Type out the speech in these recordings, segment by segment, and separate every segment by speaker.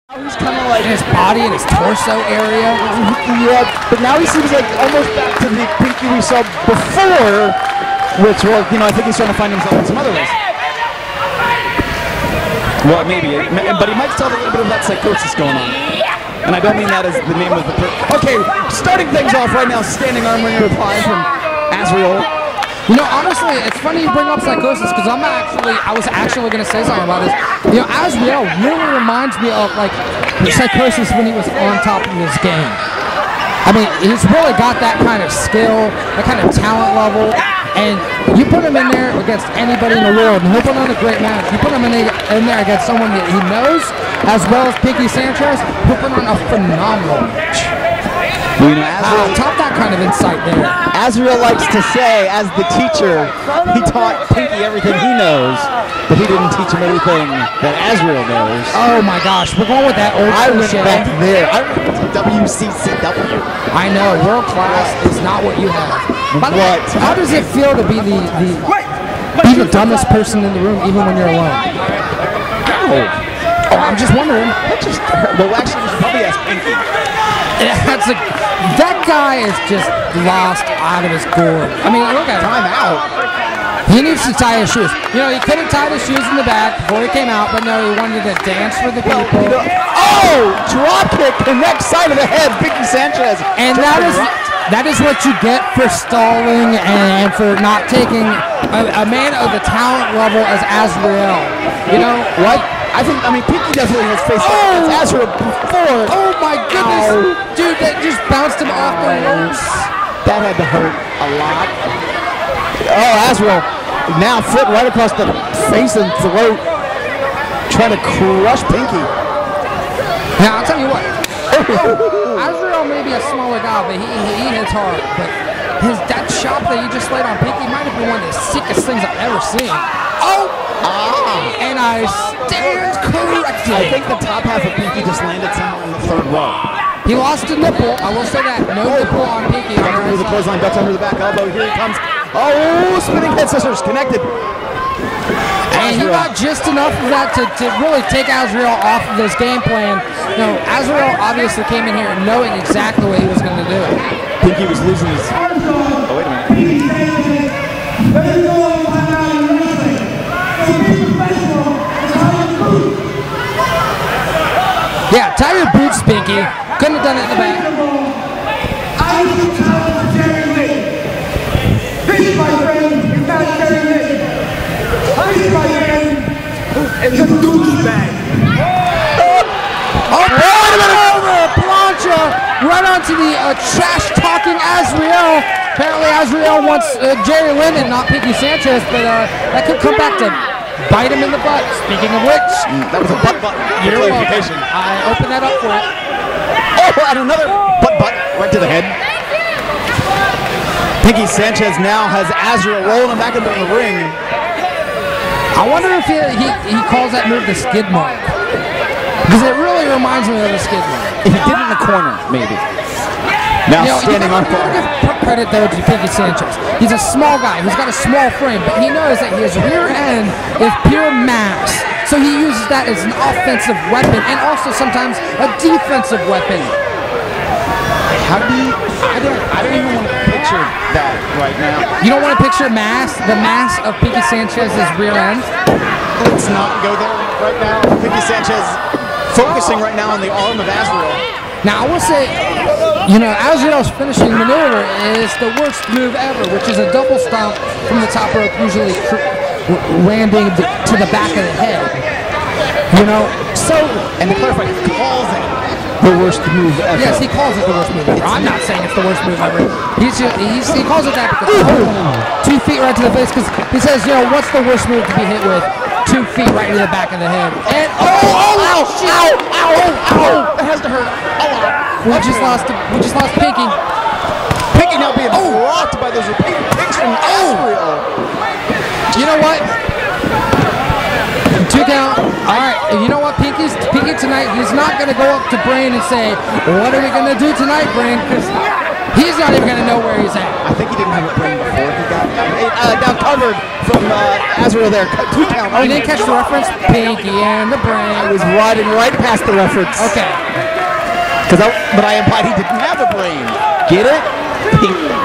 Speaker 1: He's kind of like
Speaker 2: in his body and his torso area.
Speaker 1: Yeah, but now he seems like almost back to the Pinkie we saw before, which, well, you know, I think he's trying to find himself in some other ways. Well, maybe, but he might still have a little bit of that psychosis going on. And I don't mean that as the name of the Okay, starting things off right now, standing arm wringer reply from Azrieal.
Speaker 2: You know, honestly, it's funny you bring up psychosis because I was actually going to say something about this. You know, Azrieal really reminds me of like psychosis when he was on top of his game. I mean, he's really got that kind of skill, that kind of talent level, and you put him in there against anybody in the world, and he'll put on a great match. You put him in there against someone that he knows, as well as Pinkie Sanchez, he'll put on a phenomenal match.
Speaker 1: You know,
Speaker 2: top that kind of insight there.
Speaker 1: Azrieal likes to say, as the teacher, he taught Pinkie everything he knows, but he didn't teach him everything that Azrieal knows.
Speaker 2: Oh my gosh, we're going with that old
Speaker 1: I went
Speaker 2: cliche.
Speaker 1: back there. I went to WCCW.
Speaker 2: I know, world class is not what you have. But
Speaker 1: what?
Speaker 2: How does it feel to be the dumbest person in the room, even when you're alone? Oh, I'm just wondering.
Speaker 1: Well, actually, we should probably ask Pinkie.
Speaker 2: That guy is just lost out of his gourd. I mean, look at him.
Speaker 1: Time out.
Speaker 2: He needs to tie his shoes. You know, he could have tied his shoes in the back before he came out, but no, he wanted to dance for the people.
Speaker 1: Oh, drop kick, connect side of the head, Pinkie Sanchez.
Speaker 2: And that is what you get for stalling and for not taking a man of the talent level as Azrieal. You know what?
Speaker 1: I mean, Pinkie definitely has faced Azrieal before.
Speaker 2: Oh my goodness. Dude, that just bounced him off the ropes.
Speaker 1: That had to hurt a lot. Oh, Azrieal now foot right across the face and throat, trying to crush Pinkie.
Speaker 2: Now, I'll tell you what. Azrieal may be a smaller guy, but he hits hard. But that shot that you just laid on Pinkie might have been one of the sickest things I've ever seen. And I stand corrected.
Speaker 1: I think the top half of Pinkie just landed somewhere in the third row.
Speaker 2: He lost a nipple. I will say that. No nipple on Pinkie.
Speaker 1: Ducks under the clothesline, ducks under the back elbow. Here he comes. Oh, spinning head scissors connected.
Speaker 2: And he got just enough of that to really take Azrieal off of this game plan. No, Azrieal obviously came in here knowing exactly what he was going to do.
Speaker 1: Pinkie was losing his... Oh, wait a minute.
Speaker 2: Yeah, tie your boots, Pinkie. Couldn't have done it in the back.
Speaker 3: I need to carry me. This, my friend, you can't carry me. This, my friend, is a douchebag.
Speaker 2: Over! Plancha right onto the trash-talking Azrieal. Apparently Azrieal wants Jerry Lynn and not Pinkie Sanchez, but that could come back to bite him in the butt. Speaking of which,
Speaker 1: that was a butt.
Speaker 2: You're welcome. I opened that up for it.
Speaker 1: Oh, and another butt right to the head. Pinkie Sanchez now has Azrieal rolling him back into the ring.
Speaker 2: I wonder if he calls that move the skid mark. Because it really reminds me of the skid mark.
Speaker 1: If he did it in the corner, maybe. Now standing on fire.
Speaker 2: Give credit though to Pinkie Sanchez. He's a small guy. He's got a small frame, but he knows that his rear end is pure mass. So he uses that as an offensive weapon and also sometimes a defensive weapon.
Speaker 1: How do you... I don't even want to picture that right now.
Speaker 2: You don't want to picture the mass of Pinkie Sanchez's rear end?
Speaker 1: Let's not go there right now. Pinkie Sanchez focusing right now on the arm of Azrieal.
Speaker 2: Now, I will say, you know, Azrieal's finishing maneuver is the worst move ever, which is a double stomp from the top rope, usually landing to the back of the head. You know, so...
Speaker 1: And to clarify, he calls it the worst move ever.
Speaker 2: Yes, he calls it the worst move ever. I'm not saying it's the worst move ever. He calls it that because 2 feet right to the face, because he says, you know, what's the worst move to be hit with? 2 feet right to the back of the head. And ow!
Speaker 1: That has to hurt a lot.
Speaker 2: We just lost Pinkie.
Speaker 1: Pinkie now being rocked by those repeated kicks from Azrieal.
Speaker 2: You know what? 2 count. All right. You know what? Pinkie tonight, he's not going to go up to Brain and say, what are we going to do tonight, Brain? Because He's not even going to know where he's at.
Speaker 1: I think he didn't have a brain before he got down covered from Azrieal there. 2 count.
Speaker 2: You didn't catch the reference? Pinkie and the brain.
Speaker 1: I was riding right past the reference.
Speaker 2: Okay.
Speaker 1: But I implied he didn't have a brain. Get it?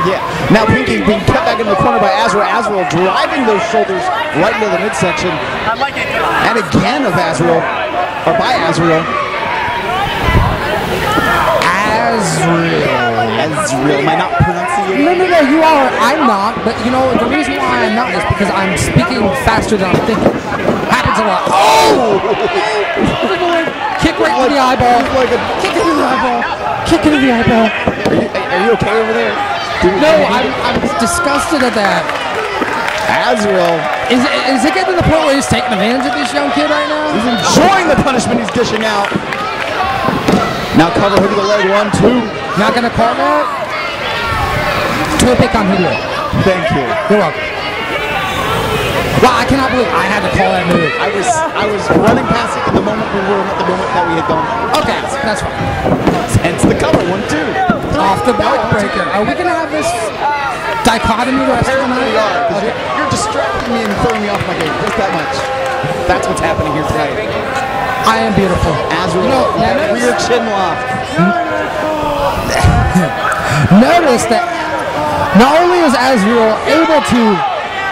Speaker 1: Yeah. Now Pinkie being kept back in the corner by Azrieal. Azrieal driving those shoulders right into the midsection. And again of Azrieal, or by Azrieal. Azrieal. Am I not pronouncing it?
Speaker 2: No, you are. I'm not. But you know, the reason why I'm not is because I'm speaking faster than I'm thinking. Happens a lot. Oh! Kick right to the eyeball. Kick into the eyeball. Kick into the eyeball.
Speaker 1: Are you okay over there?
Speaker 2: No, I'm disgusted at that.
Speaker 1: Azrieal.
Speaker 2: Is it getting to the point where he's taking advantage of this young kid right now?
Speaker 1: He's enjoying the punishment he's dishing out. Now cover, hook of the leg, 1, 2.
Speaker 2: Not gonna call that? Toe pick on Hideo.
Speaker 1: Thank you.
Speaker 2: You're welcome. Wow, I cannot believe I had to call that move.
Speaker 1: I was running past it in the moment that we had gone.
Speaker 2: Okay, that's fine.
Speaker 1: Hence the cover, 1, 2.
Speaker 2: Off the backbreaker. Are we gonna have this dichotomy the rest of the night?
Speaker 1: We are, because you're distracting me and throwing me off my game, just that much. That's what's happening here tonight.
Speaker 2: I am beautiful.
Speaker 1: Azrieal, rear chin lock.
Speaker 2: Notice that not only is Azrieal able to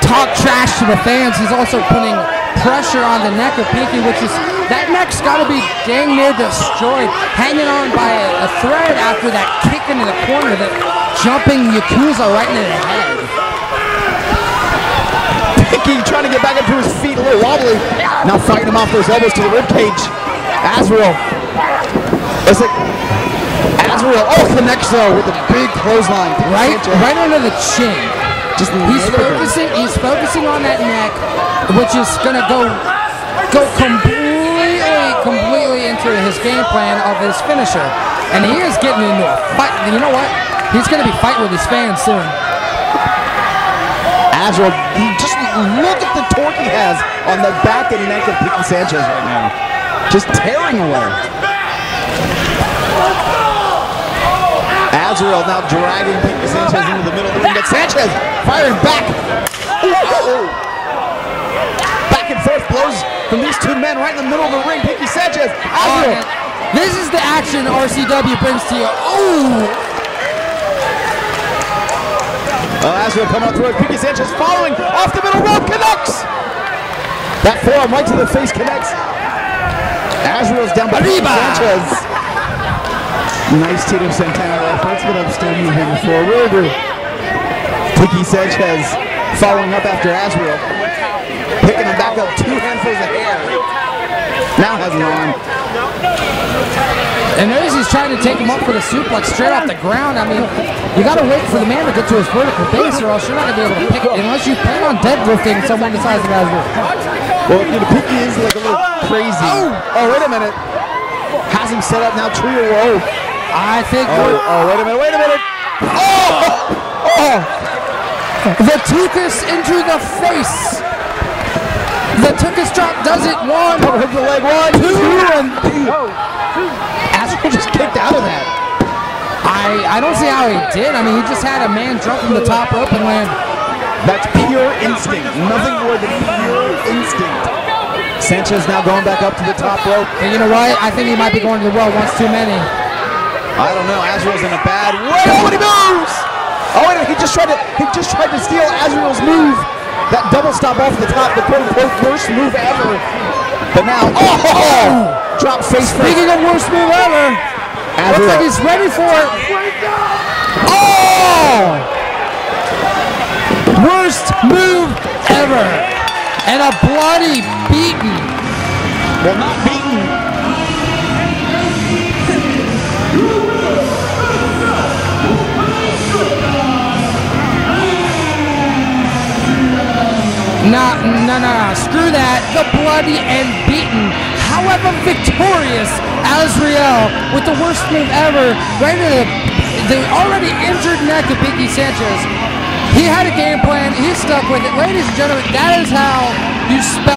Speaker 2: talk trash to the fans, he's also putting pressure on the neck of Pinkie, which is, that neck's got to be dang near destroyed, hanging on by a thread after that kick into the corner, that jumping Yakuza right into the head.
Speaker 1: Pinkie trying to get back into his feet, a little wobbly. Now fighting him off those elbows to the ribcage. Azrieal. It's like Azrieal. Oh, connects though with a big clothesline.
Speaker 2: Right under the chin.
Speaker 1: Just
Speaker 2: he's focusing on that neck, which is gonna go completely into his game plan of his finisher. And he is getting into a fight. You know what? He's gonna be fighting with his fans soon.
Speaker 1: Azrieal, just look at the torque he has on the back and neck of Pinkie Sanchez right now. Just tearing away. Azrieal now dragging Pinkie Sanchez into the middle of the ring, but Sanchez firing back. Ooh. Back and forth blows from these two men right in the middle of the ring. Pinkie Sanchez, Azrieal.
Speaker 2: This is the action RCW brings to you. Ooh.
Speaker 1: Azrieal coming up through it. Pinkie Sanchez following off the middle rope, connects. That forearm right to the face connects. Azrieal's down by Pinkie Sanchez. Nice Tito Santana reference, but I'm still moving forward. Pinkie Sanchez following up after Azrieal. Picking him back up, 2 handfuls of hair. Now has him on.
Speaker 2: And notice he's trying to take him up for the suplex straight off the ground. I mean, you got to wait for the man to get to his vertical base, or else you're not going to be able to pick it unless you plan on deadlifting someone the size of Azrieal.
Speaker 1: Well, you know, Pinkie is like a little crazy. Oh, wait a minute. Has him set up now, trio row.
Speaker 2: I think.
Speaker 1: Wait a minute. Oh!
Speaker 2: The Tukas into the face. The Tukas drop does it. 1,
Speaker 1: hit the leg, 1, 2, and Azrieal just kicked out of that.
Speaker 2: I don't see how he did. I mean, he just had a man jump from the top rope and land.
Speaker 1: That's pure instinct. Nothing more than pure instinct. Sanchez now going back up to the top rope.
Speaker 2: And you know what? I think he might be going to the well once too many.
Speaker 1: I don't know. Azriel's in a bad way. Oh, and he moves! Oh, wait a minute. He just tried to steal Azriel's move. That double stop off the top, the quote-unquote worst move ever. But now, drop face first.
Speaker 2: Speaking of worst move ever, looks like he's ready for it. Oh! Worst move ever. And a bloody beaten.
Speaker 1: Well, not beaten.
Speaker 2: No. Screw that. The bloody and beaten, however victorious, Azrieal with the worst move ever. Right into the already injured neck of Pinkie Sanchez. He had a game plan. He stuck with it. Ladies and gentlemen, that is how you spell